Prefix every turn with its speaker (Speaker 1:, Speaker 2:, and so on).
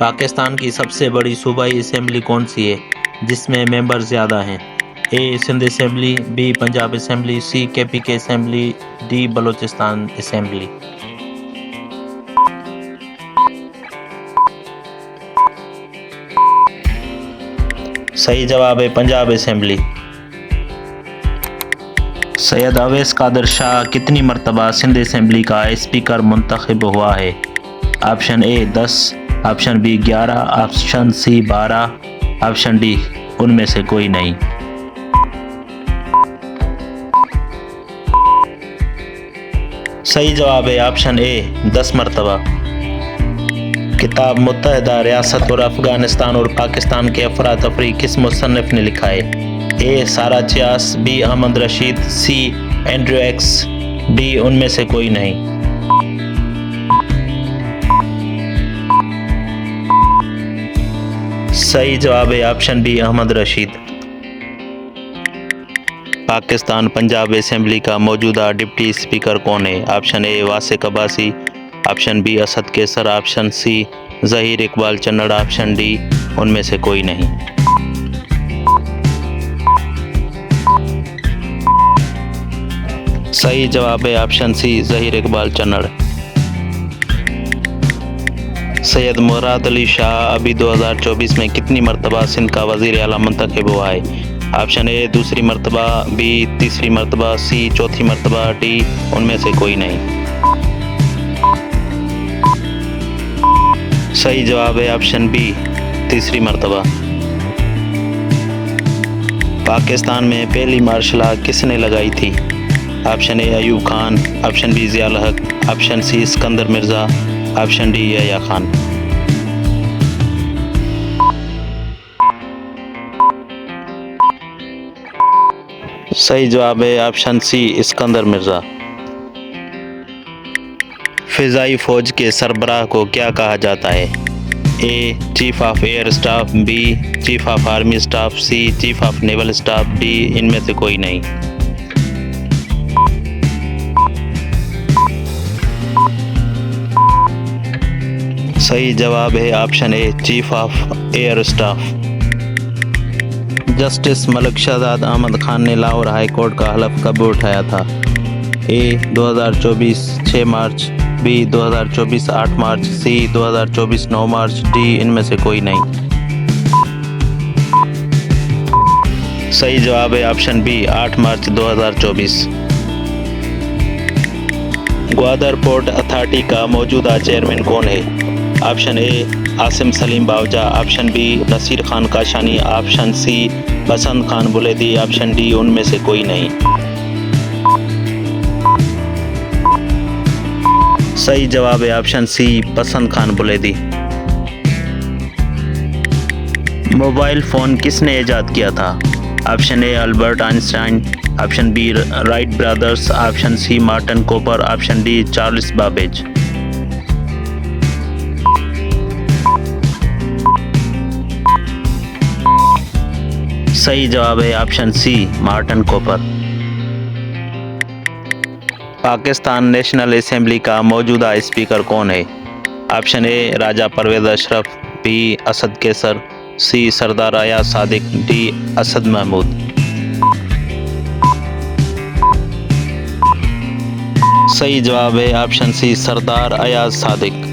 Speaker 1: पाकिस्तान की सबसे बड़ी सूबाई असेंबली कौन सी है जिसमें मेंबर ज़्यादा हैं? A Sindh assembly, B Punjab assembly, C KPK assembly, D Balochistan assembly. सही जवाब है पंजाब असेंबली। सैयद अवैस कादर शाह कितनी मरतबा सिंध असेंबली का स्पीकर मुंतखब हुआ है? Option A 10, option B 11, option C 12, option D उनमें से कोई नहीं। सही जवाब है ऑप्शन ए 10 मरतबा। किताब मुत्तहिदा रियासत और अफगानिस्तान और पाकिस्तान के अफरा तफरी किस मुसन्निफ ने लिखा है? A Sarah Chayes, B Ahmed Rashid, C Andrew X, D उनमें से कोई नहीं। सही जवाब है option B Ahmed Rashid. Pakistan Punjab assembly का मौजूदा डिप्टी स्पीकर कौन है? Option A Wasiq Abbasi, option B Asad Qaiser, option C Zaheer Iqbal Channar, option D उनमें से कोई नहीं। सही जवाब है ऑप्शन सी ज़हीर इकबाल चन्नड़। सैयद मुराद अली शाह अभी 2024 में कितनी मरतबा सिंध का वज़ीर आला मुंतखब हुआ है? ऑप्शन ए दूसरी मरतबा, बी तीसरी मरतबा, सी चौथी मरतबा, डी उनमें से कोई नहीं। सही जवाब है ऑप्शन बी तीसरी मरतबा। पाकिस्तान में पहली मार्शल लॉ किसने लगाई थी? Option A Ayub Khan, option B Zia ul Haq, option C Sikandar Mirza, option D Yahya Khan. सही जवाब है ऑप्शन सी सिकंदर मिर्ज़ा। फ़िज़ाई फ़ौज के सरबराह को क्या कहा जाता है? A chief of air staff, B chief of army staff, C chief of naval staff, D इनमें से कोई नहीं। सही जवाब है option A chief of air staff. Justice Malik Shahzad Ahmad Khan ने लाहौर हाई कोर्ट का हलफ कब उठाया था? ए 2024 6 मार्च, बी 2024 8 मार्च, सी 2024 9 मार्च, डी इनमें से कोई नहीं। सही जवाब है option B 8 March 2024। Gwadar port authority का मौजूदा चेयरमैन कौन है? Option A Asim Saleem Bajwa, option B Naseer Khan Kashani, option C Basant Khan Buledi, option D उनमें से कोई नहीं। सही जवाब है option C Basant Khan Buledi. Mobile phone किसने ईजाद किया था? Option A Albert Einstein, option B Wright brothers, option C Martin Cooper, option D Charles Babbage. सही जवाब है option C Martin Cooper. Pakistan national assembly का मौजूदा स्पीकर कौन है? Option A Raja Parvez Ashraf, B Asad Qaiser, C Sardar Ayaz Sadiq, D Asad Mahmood. सही जवाब है ऑप्शन सी सरदार अयाज सादिक।